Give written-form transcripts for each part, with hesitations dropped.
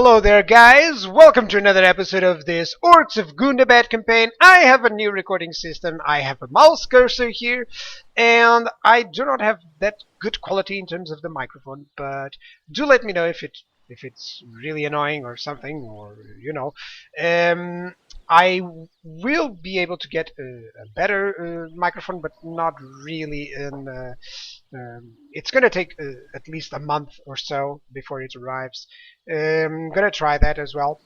Hello there, guys! Welcome to another episode of this Orcs of Gundabad campaign. I have a new recording system. I have a mouse cursor here, and I do not have that good quality in terms of the microphone. But do let me know if it's really annoying or something, or I will be able to get a better microphone, but not really it's going to take at least a month or so before it arrives. I'm going to try that as well.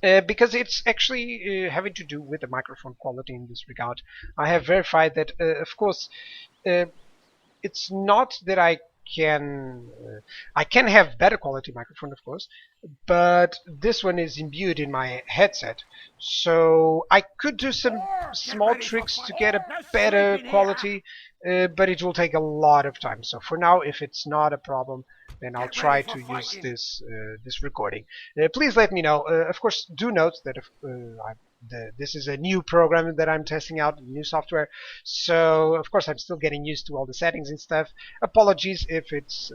Because it's actually having to do with the microphone quality in this regard. I have verified that, of course, uh, it's not that I can have better quality microphone, of course, but this one is imbued in my headset, so I could do some small tricks to get a better quality, but it will take a lot of time. So for now, if it's not a problem, then I'll try to use this recording. Please let me know. Of course, do note that this is a new program that I'm testing out, new software. So of course I'm still getting used to all the settings and stuff. Apologies if it's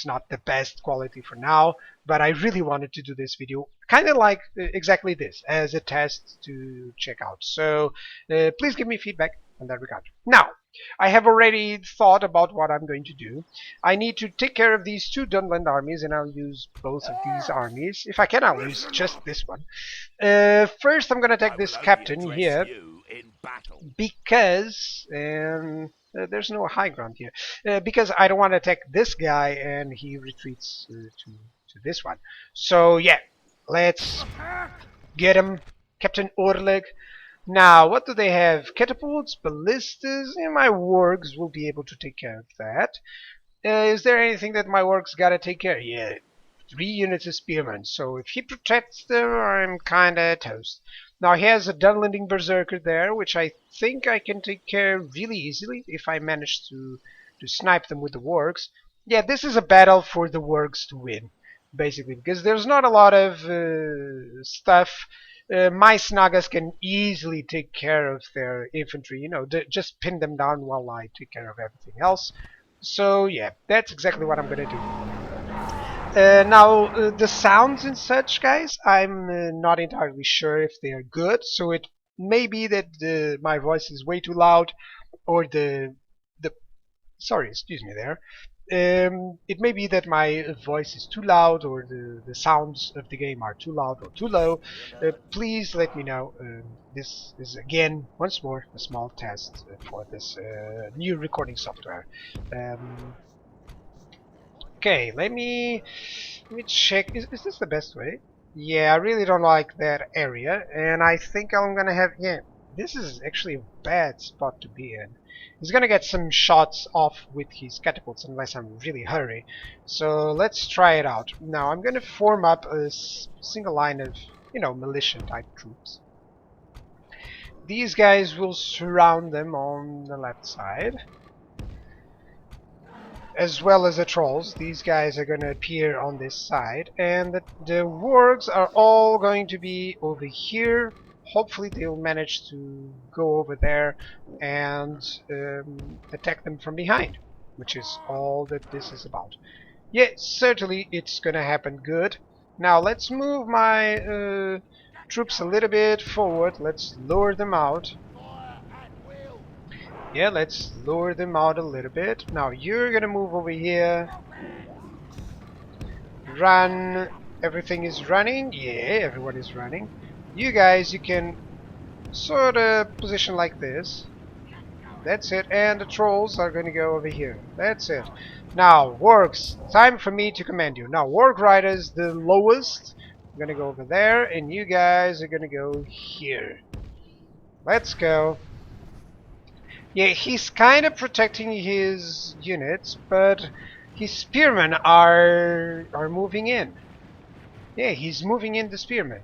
not the best quality for now, but I really wanted to do this video kind of like exactly this as a test to check out. So please give me feedback in that regard. Now, I have already thought about what I'm going to do. I need to take care of these two Dunland armies, and I'll use both of these armies. If I can, I'll use just this one. First, I'm going to take this captain here because there's no high ground here. Because I don't want to attack this guy and he retreats to this one. So yeah, let's get him, Captain Orleg. Now, what do they have? Catapults, ballistas, and my wargs will be able to take care of that. Is there anything that my wargs gotta take care of? Yeah, 3 units of spearmen. So if he protects them, I'm kinda toast. Now he has a Dunlanding Berserker there, which I think I can take care really easily if I manage to snipe them with the wargs. Yeah, this is a battle for the wargs to win, basically, because there's not a lot of stuff. My Snagas can easily take care of their infantry, just pin them down while I take care of everything else. So yeah, that's exactly what I'm gonna do. Now, the sounds and such, guys, I'm not entirely sure if they are good, so it may be that my voice is way too loud, or the sorry, excuse me there. It may be that my voice is too loud, or the sounds of the game are too loud or too low. Please let me know. This is again, once more, a small test for this new recording software. Um, Okay, let me check. Is this the best way? Yeah, I really don't like that area, and I think I'm gonna have. Yeah, this is actually a bad spot to be in. He's gonna get some shots off with his catapults unless I'm really hurry. So let's try it out. Now I'm gonna form up a single line of, militia type troops. These guys will surround them on the left side, as well as the trolls. These guys are going to appear on this side, and the wargs are all going to be over here. Hopefully they'll manage to go over there and attack them from behind, which is all that this is about. Yeah, certainly it's going to happen good. Now let's move my troops a little bit forward. Let's lure them out. Yeah, let's lure them out a little bit. Now you're gonna move over here. Run. Everything is running. Yeah, everyone is running. You guys, you can sort of position like this. That's it. And the trolls are gonna go over here. That's it. Now, wargs, time for me to command you. Now, warg riders, the lowest. I'm gonna go over there, and you guys are gonna go here. Let's go. Yeah, he's kind of protecting his units, but his spearmen are moving in. Yeah, he's moving in the spearmen,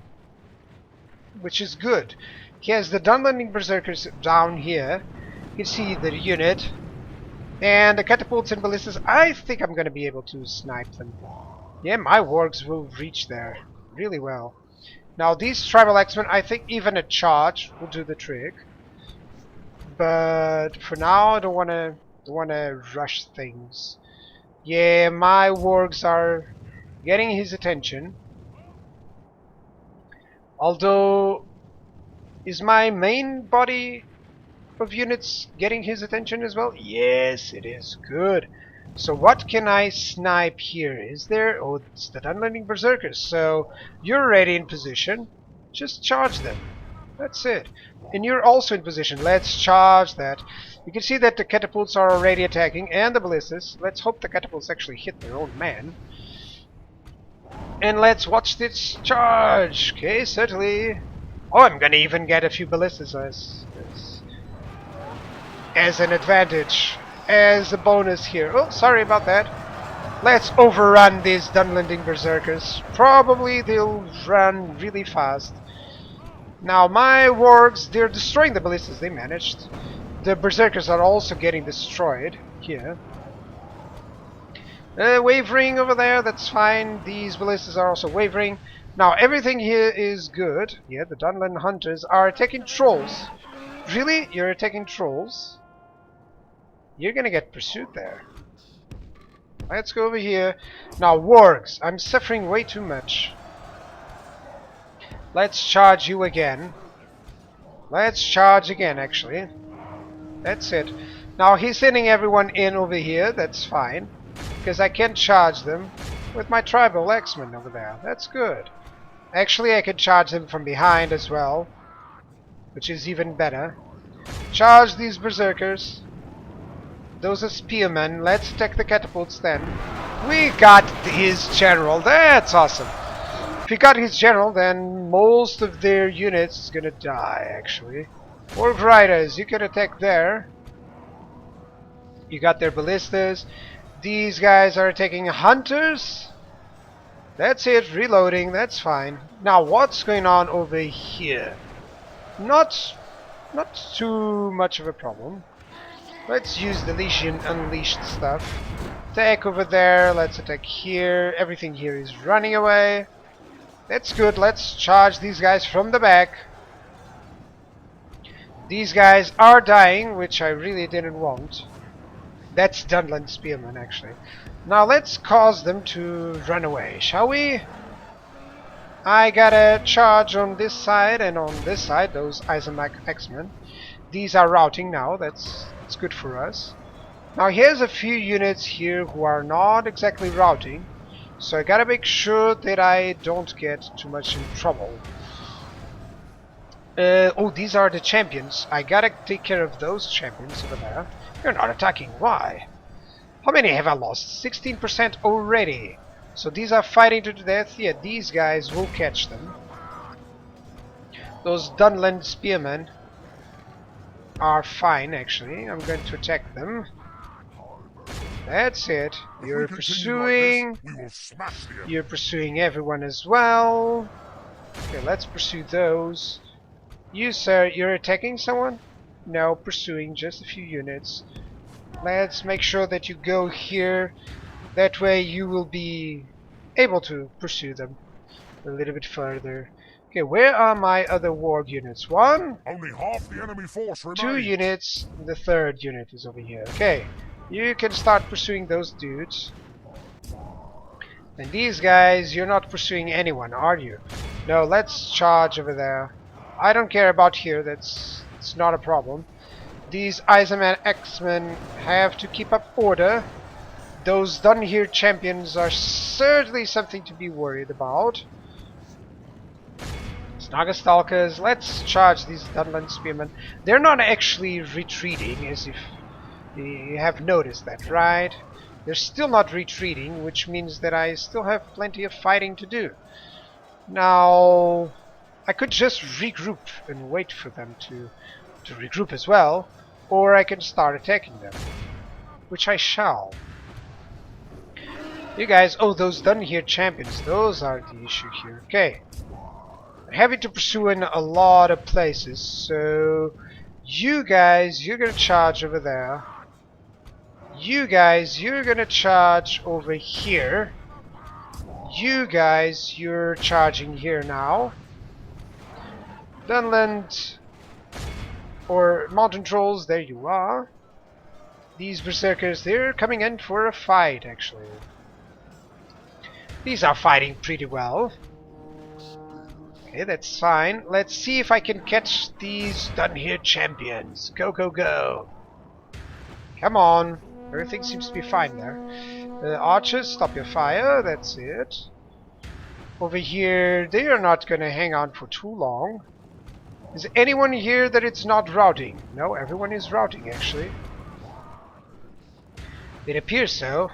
which is good. He has the Dunlanding Berserkers down here. You can see the unit. And the catapults and ballistas, I think I'm going to be able to snipe them. Yeah, my wargs will reach there really well. Now, these tribal X-Men, I think even a charge will do the trick. But for now, I don't wanna rush things. Yeah, my wargs are getting his attention. Although, is my main body of units getting his attention as well? Yes, it is. Good. So what can I snipe here? Is there... Oh, it's the Dunlanding Berserkers. So you're already in position. Just charge them. That's it. And you're also in position. Let's charge that. You can see that the catapults are already attacking, and the ballistas. Let's hope the catapults actually hit their own man. And let's watch this charge. Okay, certainly. Oh, I'm gonna even get a few ballistas as an advantage, as a bonus here. Oh, sorry about that. Let's overrun these Dunlanding Berserkers. Probably they'll run really fast. Now my wargs, they're destroying the ballistas. They managed. The Berserkers are also getting destroyed here. Wavering over there, that's fine. These ballistas are also wavering. Now everything here is good. Yeah, the Dunland Hunters are attacking trolls. Really? You're attacking trolls? You're gonna get pursued there. Let's go over here. Now wargs, I'm suffering way too much. Let's charge you again. Let's charge again, actually. That's it. Now he's sending everyone in over here. That's fine. Because I can charge them with my tribal X-Men over there. That's good. Actually, I can charge them from behind as well, which is even better. Charge these berserkers. Those are spearmen. Let's attack the catapults then. We got his general. That's awesome. If we got his general, then most of their units is gonna die, actually. Orc riders, you can attack there. You got their ballistas. These guys are attacking hunters. That's it, reloading, that's fine. Now what's going on over here? Not too much of a problem. Let's use the Legion Unleashed stuff. Attack over there, let's attack here. Everything here is running away. That's good, let's charge these guys from the back. These guys are dying, which I really didn't want. That's Dunland Spearmen, actually. Now let's cause them to run away, shall we? I got a charge on this side and on this side, those Eisenach X-Men. These are routing now, that's good for us. Now here's a few units here who are not exactly routing, so I gotta make sure that I don't get too much in trouble. Oh, these are the champions. I gotta take care of those champions over there. You're not attacking, why? How many have I lost? 16% already. So these are fighting to the death. Yeah, these guys will catch them. Those Dunland Spearmen are fine, actually. I'm going to attack them. That's it. You're pursuing. You're pursuing everyone as well. Okay, let's pursue those. You, sir, you're attacking someone? No, pursuing just a few units. Let's make sure that you go here. That way you will be able to pursue them a little bit further. Okay, where are my other warg units? One? Only half the enemy force remains. 2 units. The third unit is over here. Okay, you can start pursuing those dudes. And these guys, you're not pursuing anyone, are you? No, let's charge over there. I don't care about here, it's not a problem. These Eisenach X-Men have to keep up order. Those done here champions are certainly something to be worried about. Snagastalkers, let's charge these Dunland Spearmen. They're not actually retreating, as if you have noticed that, right? They're still not retreating, which means that I still have plenty of fighting to do. Now, I could just regroup and wait for them to regroup as well, or I can start attacking them, which I shall. You guys, oh, those done here champions, those are the issue here. Okay, I'm having to pursue in a lot of places, so you guys, you're gonna charge over there. You guys, you're gonna charge over here. You guys, you're charging here now. Dunland or mountain trolls, there you are. These berserkers, they're coming in for a fight, actually. These are fighting pretty well. Okay, that's fine. Let's see if I can catch these done here champions. Go, go, go. Come on. Everything seems to be fine there. Archers, stop your fire. That's it. Over here, they are not going to hang on for too long. Is anyone here that it's not routing? No, everyone is routing, actually. It appears so.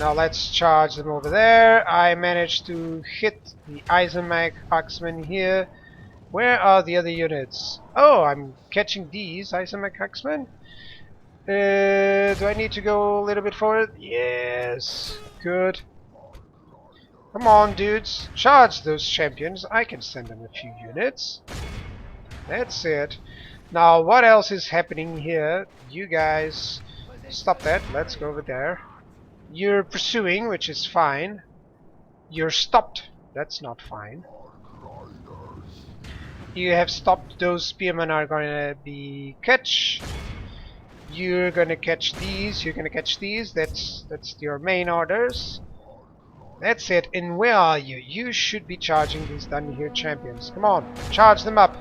Now let's charge them over there. I managed to hit the Eisenmech Axemen here. Where are the other units? Oh, I'm catching these Eisenmech Axemen. Do I need to go a little bit forward? Yes. Good. Come on, dudes. Charge those champions. I can send them a few units. That's it. Now, what else is happening here? You guys... Stop that. Let's go over there. You're pursuing, which is fine. You're stopped. That's not fine. You have stopped. Those spearmen are going to be catch. You're going to catch these. You're going to catch these. That's your main orders. That's it. And where are you? You should be charging these done here champions. Come on. Charge them up.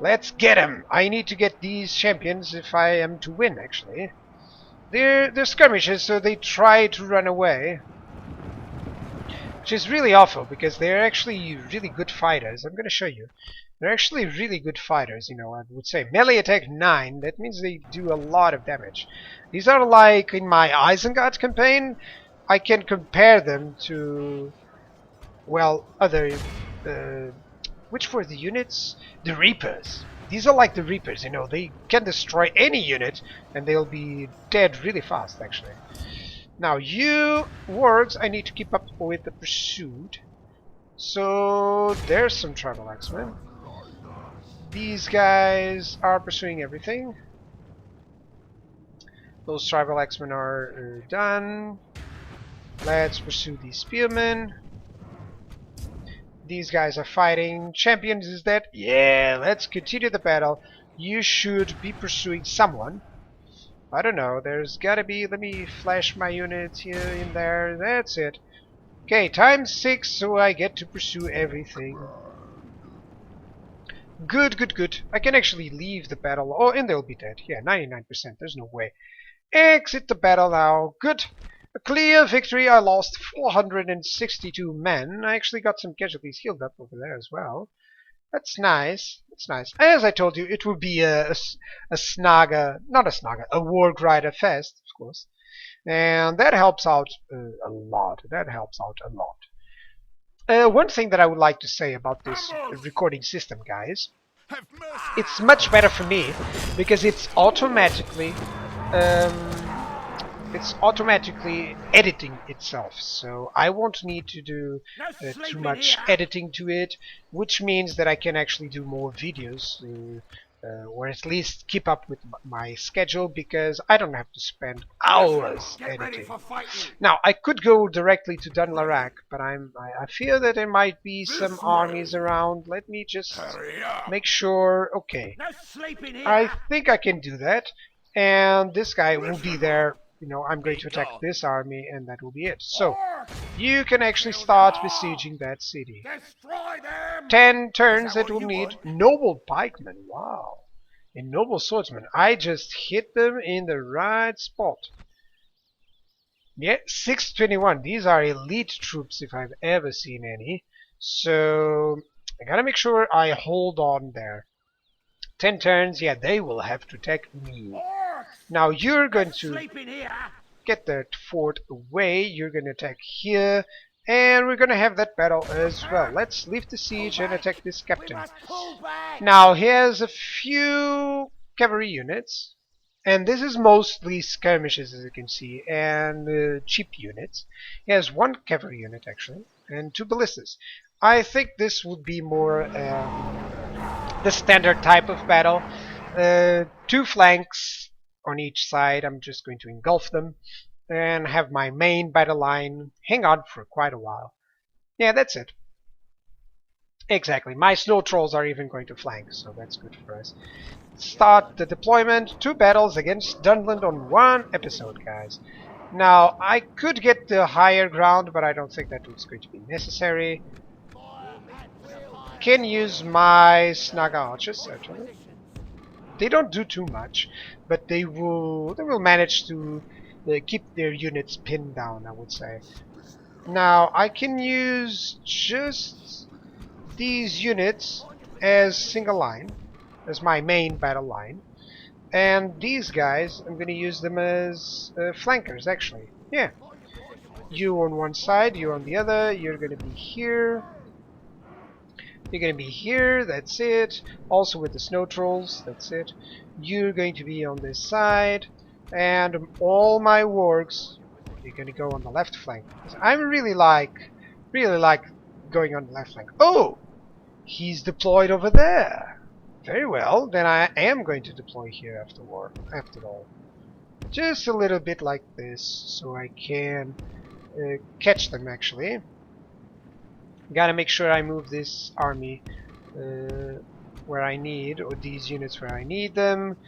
Let's get them. I need to get these champions if I am to win, actually. They're skirmishes, so they try to run away. Which is really awful, because they're actually really good fighters. I'm going to show you. They're actually really good fighters, you know, I would say. Melee attack 9, that means they do a lot of damage. These are like in my Isengard campaign. I can compare them to, well, other... which were the units? The Reapers. These are like the Reapers, you know, they can destroy any unit and they'll be dead really fast, actually. Now, you Orcs, I need to keep up with the pursuit. So, there's some tribal X-Men. These guys are pursuing everything. Those tribal X-Men are done. Let's pursue these spearmen. These guys are fighting. Champions is dead. Yeah, let's continue the battle. You should be pursuing someone. I don't know. There's gotta be... Let me flash my units here in there. That's it. Okay, times 6, so I get to pursue everything. Good, good, good. I can actually leave the battle. Oh, and they'll be dead. Yeah, 99%. There's no way. Exit the battle now. Good. A clear victory. I lost 462 men. I actually got some casualties healed up over there as well. That's nice. That's nice. As I told you, it would be a Snaga, not a Snaga, a Wargrider fest, of course. And that helps out a lot. That helps out a lot. One thing that I would like to say about this recording system, guys, it's much better for me because it's automatically editing itself, so I won't need to do too much editing to it, which means that I can actually do more videos, or at least keep up with my schedule, because I don't have to spend hours editing. Now, I could go directly to Dunland, but I fear that there might be some armies around. Let me just make sure. Okay, I think I can do that, and this guy will be there. You know, I'm going to attack this army, and that will be it. So, you can actually start besieging that city. 10 turns it will need. Noble pikemen, wow. And noble swordsmen. I just hit them in the right spot. Yeah, 621. These are elite troops if I've ever seen any. So, I gotta make sure I hold on there. 10 turns, yeah, they will have to attack me. Now you're going to get that fort away, you're going to attack here, and we're going to have that battle as well. Let's leave the siege and attack this captain. Now here's a few cavalry units, and this is mostly skirmishes, as you can see, and cheap units. Here's one cavalry unit actually, and 2 ballistas. I think this would be more the standard type of battle. 2 flanks on each side. I'm just going to engulf them and have my main battle line hang on for quite a while. Yeah, that's it. Exactly. My snow trolls are even going to flank, so that's good for us. Start the deployment. 2 battles against Dunland on 1 episode, guys. Now, I could get the higher ground, but I don't think that was going to be necessary. Can use my Snaga archers, certainly. They don't do too much, but they will manage to keep their units pinned down, I would say. Now, I can use just these units as single line, as my main battle line. And these guys, I'm going to use them as flankers, actually. Yeah. You on one side, you on the other, you're going to be here. You're going to be here, that's it. Also with the snow trolls, that's it. You're going to be on this side. And all my wargs, you're going to go on the left flank. I really like going on the left flank. Oh! He's deployed over there. Very well, then I am going to deploy here after all. Just a little bit like this, so I can catch them actually. Gotta make sure I move this army where I need, or these units where I need them.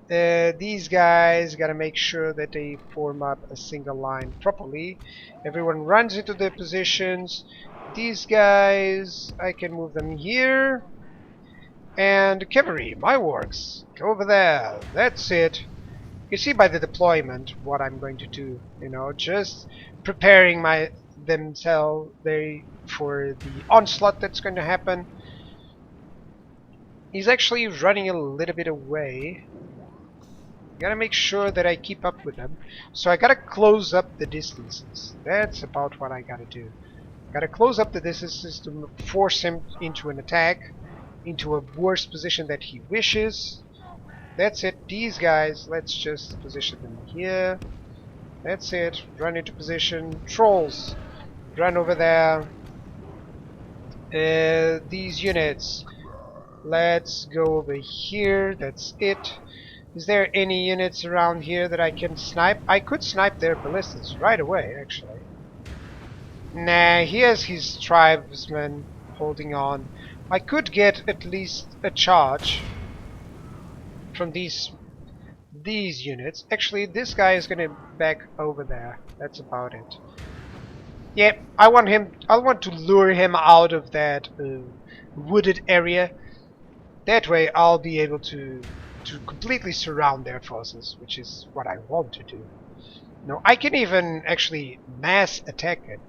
These guys gotta make sure that they form up a single line properly. Everyone runs into their positions. These guys, I can move them here. And cavalry, my wargs, go over there. That's it. You see by the deployment what I'm going to do. You know, just preparing themselves for the onslaught that's going to happen. He's actually running a little bit away. Gotta make sure that I keep up with them. So I gotta close up the distances. That's about what I gotta do. Gotta close up the distances to force him into an attack, into a worse position that he wishes. That's it. These guys, let's just position them here. That's it. Run into position. Trolls, run over there. These units, let's go over here. That's it. Is there any units around here that I can snipe? I could snipe their ballistas right away, actually. Nah, he has his tribesmen holding on. I could get at least a charge from these units. Actually, this guy is gonna back over there. That's about it. Yep, I want to lure him out of that wooded area. That way, I'll be able to completely surround their forces, which is what I want to do. No, I can even actually mass attack it.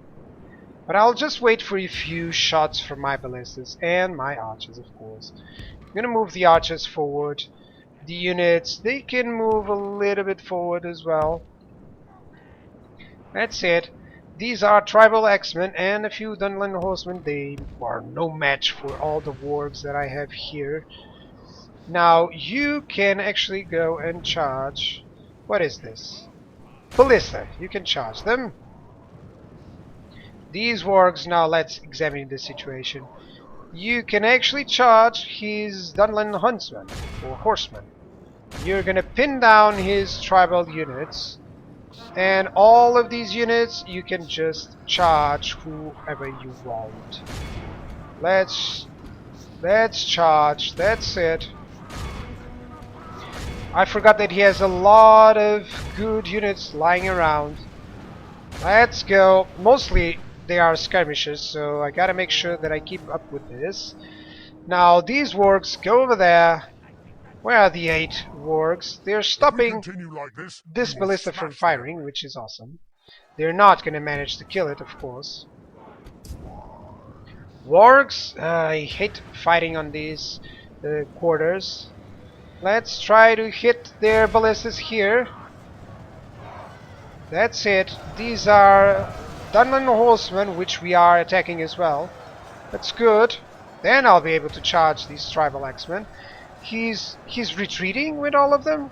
But I'll just wait for a few shots from my ballistas and my archers, of course. I'm gonna move the archers forward. The units, they can move a little bit forward as well. That's it. These are tribal X-Men and a few Dunland horsemen. They are no match for all the wargs that I have here. Now, you can actually go and charge. What is this? Ballista. You can charge them. These wargs, now let's examine the situation. You can actually charge his Dunland huntsman or horseman. You're gonna pin down his tribal units, and all of these units you can just charge whoever you want. Let's charge. That's it. I forgot that he has a lot of good units lying around. Let's go. Mostly they are skirmishers, so I gotta make sure that I keep up with this. Now these wargs, go over there. Where are the 8 wargs? They're stopping this ballista from firing, which is awesome. They're not gonna manage to kill it, of course. Wargs, I hate fighting on these quarters. Let's try to hit their ballistas here. That's it. These are Dunland horsemen, which we are attacking as well. That's good. Then I'll be able to charge these tribal X-Men. He's retreating with all of them?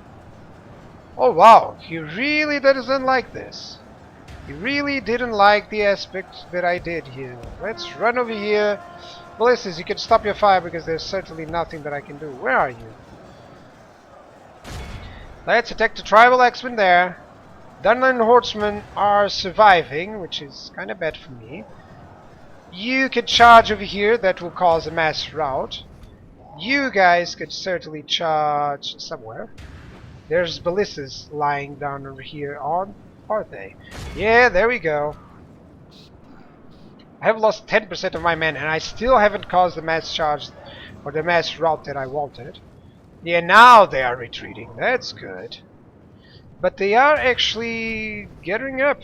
Oh wow, he really doesn't like this. He really didn't like the aspect that I did here. Let's run over here. Ballistas, you can stop your fire because there's certainly nothing that I can do. Where are you? Let's attack the tribal X-Men there. Dunland horsemen are surviving, which is kind of bad for me. You can charge over here, that will cause a mass rout. You guys could certainly charge somewhere. There's ballistas lying down over here on. are they? Yeah, there we go. I have lost 10% of my men, and I still haven't caused the mass charge or the mass rout that I wanted. Yeah, now they are retreating. That's good. But they are actually gathering up,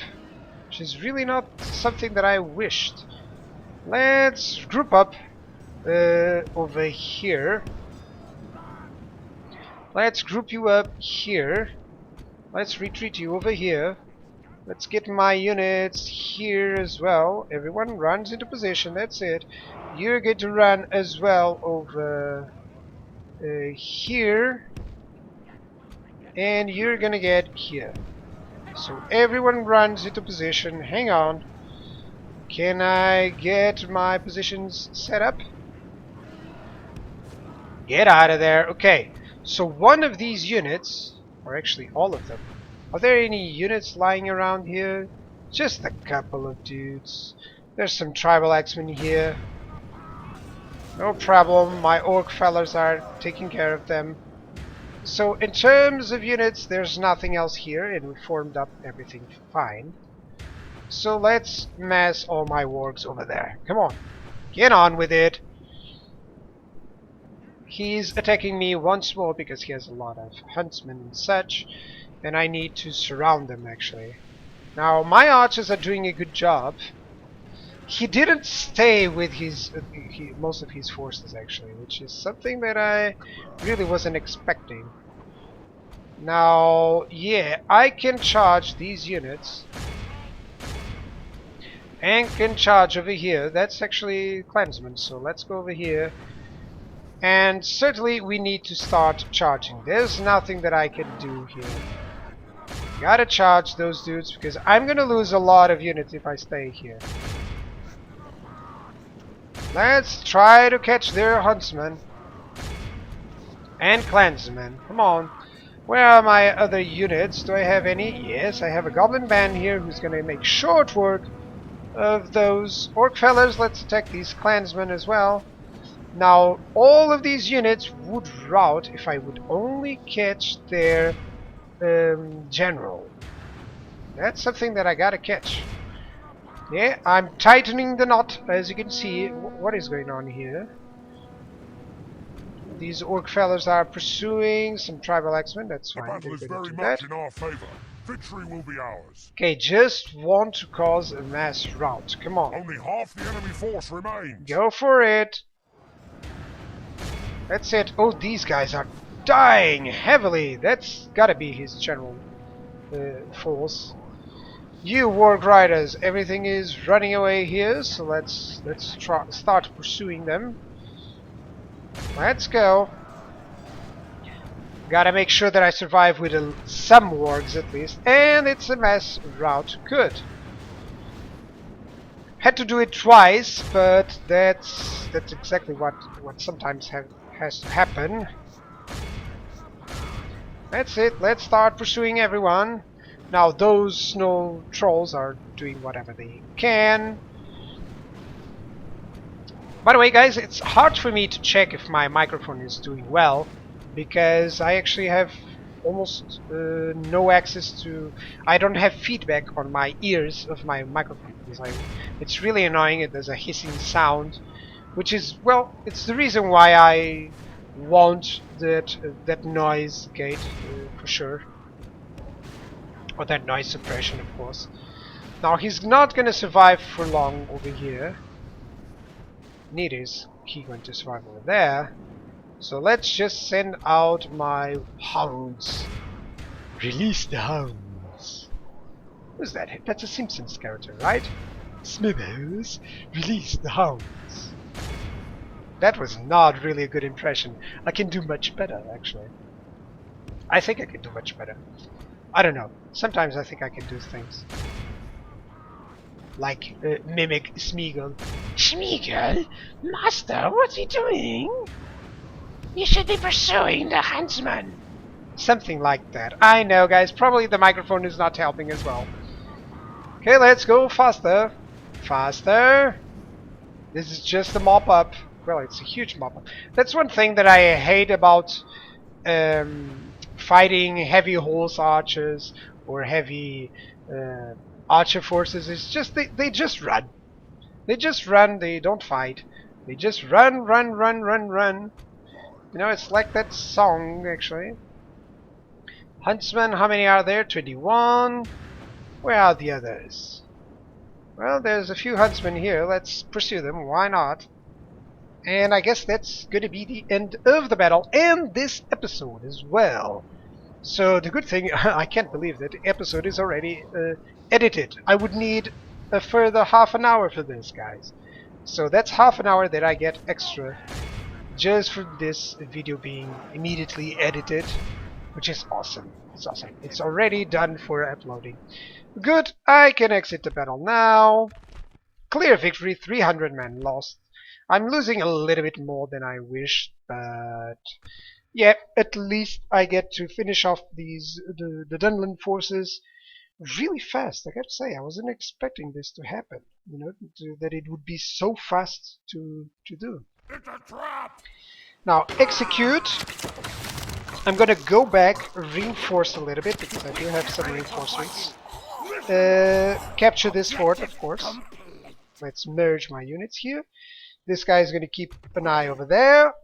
which is really not something that I wished. Let's group up over here. Let's group you up here. Let's retreat you over here. Let's get my units here as well. Everyone runs into position. That's it. You're going to run as well over here. And you're gonna get here. So everyone runs into position. Hang on. Can I get my positions set up? Get out of there. Okay. So one of these units, or actually all of them, are there any units lying around here? Just a couple of dudes. There's some tribal axemen here. No problem. My orc fellas are taking care of them. So in terms of units, there's nothing else here, and we formed up everything fine. So let's mass all my wargs over there. Come on, get on with it. He's attacking me once more because he has a lot of huntsmen and such, and I need to surround them actually. Now my archers are doing a good job. He didn't stay with his most of his forces actually, which is something that I really wasn't expecting. Now, yeah, I can charge these units and can charge over here. That's actually clansmen, so let's go over here. And certainly we need to start charging. There's nothing that I can do here. Gotta charge those dudes because I'm gonna lose a lot of units if I stay here. Let's try to catch their huntsmen and clansmen. Come on. Where are my other units? Do I have any? Yes, I have a goblin band here who's gonna make short work of those orc fellas. Let's attack these clansmen as well. Now, all of these units would rout if I would only catch their general. That's something that I gotta catch. Yeah, I'm tightening the knot, as you can see. What is going on here? These orc fellas are pursuing some tribal axemen. That's fine. The battle is They're gonna very do much that. in our favor. Victory will be ours. Okay, just want to cause a mass rout. Come on. Only half the enemy force remains. Go for it. That's it. Oh, these guys are dying heavily. That's gotta be his general force. You warg riders, everything is running away here, so let's start pursuing them. Let's go. Gotta make sure that I survive with some wargs at least, and it's a mass rout. Good. Had to do it twice, but that's exactly what sometimes has to happen. That's it. Let's start pursuing everyone. Now those snow trolls are doing whatever they can. By the way, guys, it's hard for me to check if my microphone is doing well because I actually have almost no access to... I don't have feedback on my ears of my microphone because it's really annoying. There's a hissing sound, which is, well, it's the reason why I want that noise gate for sure. Or that noise suppression, of course. Now he's not gonna survive for long over here. Neither is he going to survive over there. So let's just send out my hounds. Release the hounds. Who's that? That's a Simpsons character, right? Smithers, release the hounds. That was not really a good impression. I can do much better, actually. I think I can do much better. I don't know. Sometimes I think I can do things. Like mimic Smeagol. Smeagol? Master, what's he doing? You should be pursuing the huntsman. Something like that. I know, guys. Probably the microphone is not helping as well. Okay, let's go faster. Faster. This is just a mop-up. Well, it's a huge mop-up. That's one thing that I hate about fighting heavy horse archers or heavy archer forces is just they just run. They just run. They don't fight. They just run, run, run, run, run. You know, it's like that song actually. Huntsmen, how many are there? 21. Where are the others? Well, there's a few huntsmen here. Let's pursue them. Why not? And I guess that's going to be the end of the battle and this episode as well. So the good thing, I can't believe that the episode is already edited. I would need a further half an hour for this, guys. So that's half an hour that I get extra just for this video being immediately edited, which is awesome. It's awesome. It's already done for uploading. Good, I can exit the battle now. Clear victory, 300 men lost. I'm losing a little bit more than I wish, but yeah, at least I get to finish off the Dunland forces really fast. I got to say, I wasn't expecting this to happen. You know, that it would be so fast to do. It's a trap! Now execute. I'm gonna go back, reinforce a little bit because I do have some reinforcements. Capture this fort, of course. Let's merge my units here. This guy is gonna keep an eye over there.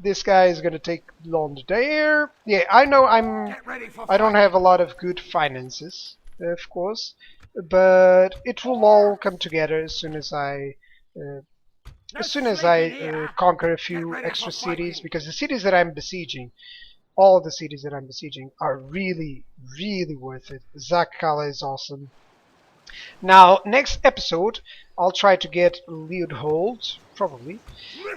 This guy is gonna take Lond there. Yeah, I know I don't have a lot of good finances, of course, but it will all come together as soon as I conquer a few extra cities, because the cities that I'm besieging, all the cities that I'm besieging, are really, really worth it. Zakala is awesome. Now, next episode, I'll try to get Leopold, probably.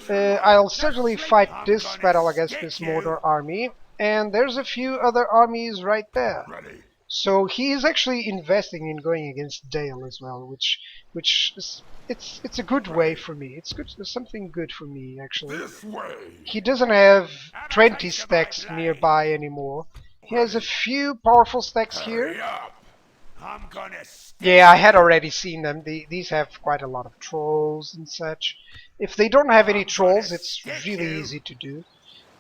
I'll certainly fight this battle against this Mordor army, and there's a few other armies right there. So he is actually investing in going against Dale as well, which is, it's a good way for me. It's good, something good for me actually. He doesn't have 20 stacks nearby anymore. He has a few powerful stacks here. Yeah, I had already seen them. These have quite a lot of trolls and such. If they don't have any trolls, it's really easy to do.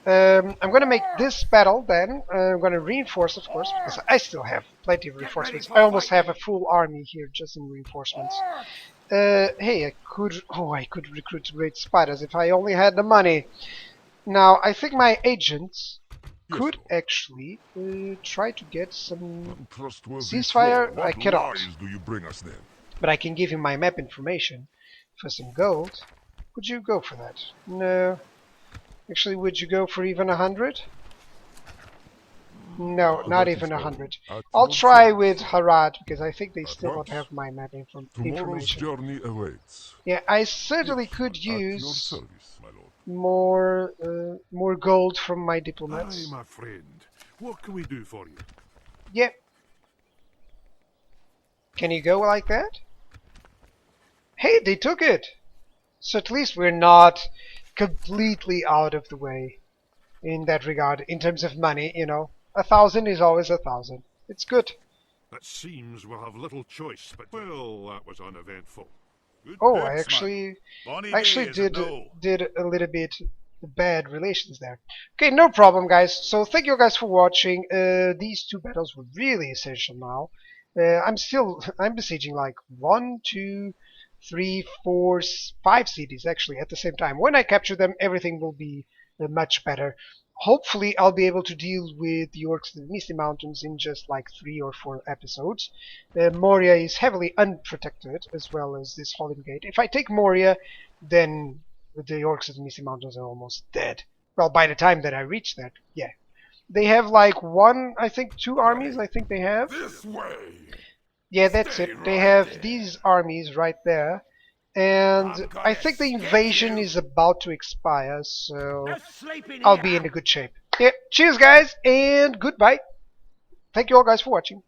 I'm going to make this battle then. I'm going to reinforce, of course, because I still have plenty of reinforcements. I almost have a full army here just in reinforcements. Hey, I could recruit great spiders if I only had the money. Now, I think my agents could actually try to get some ceasefire. I cannot. Do you bring us then? But I can give you my map information for some gold. Would you go for that? No. Actually, would you go for even 100? No, not even 100. I'll try with Harad, because I think they still don't have my map information. Journey awaits. Yeah, I certainly could use Service, my lord. more gold from my diplomats. Aye, my friend. What can we do for you? Yeah. Can you go like that? Hey, they took it! So at least we're not completely out of the way in that regard. In terms of money, you know, 1,000 is always 1,000. It's good. It seems we'll have little choice, but well, that was uneventful. Good Oh, I picks, actually man. did a little bit bad relations there. Okay, no problem, guys. So thank you guys for watching. These two battles were really essential now. I'm besieging like 1, 2, 3, 4, 5 cities actually at the same time. When I capture them, everything will be much better. Hopefully, I'll be able to deal with the Orcs in the Misty Mountains in just like 3 or 4 episodes. Moria is heavily unprotected, as well as this Holland Gate. If I take Moria, then the Orcs of the Misty Mountains are almost dead. Well, by the time that I reach that, yeah. They have like 2 armies, I think they have. This way. Yeah, that's it. They have these armies right there. And I think the invasion is about to expire, so I'll be in a good shape. Yeah, cheers guys, and goodbye. Thank you all guys for watching.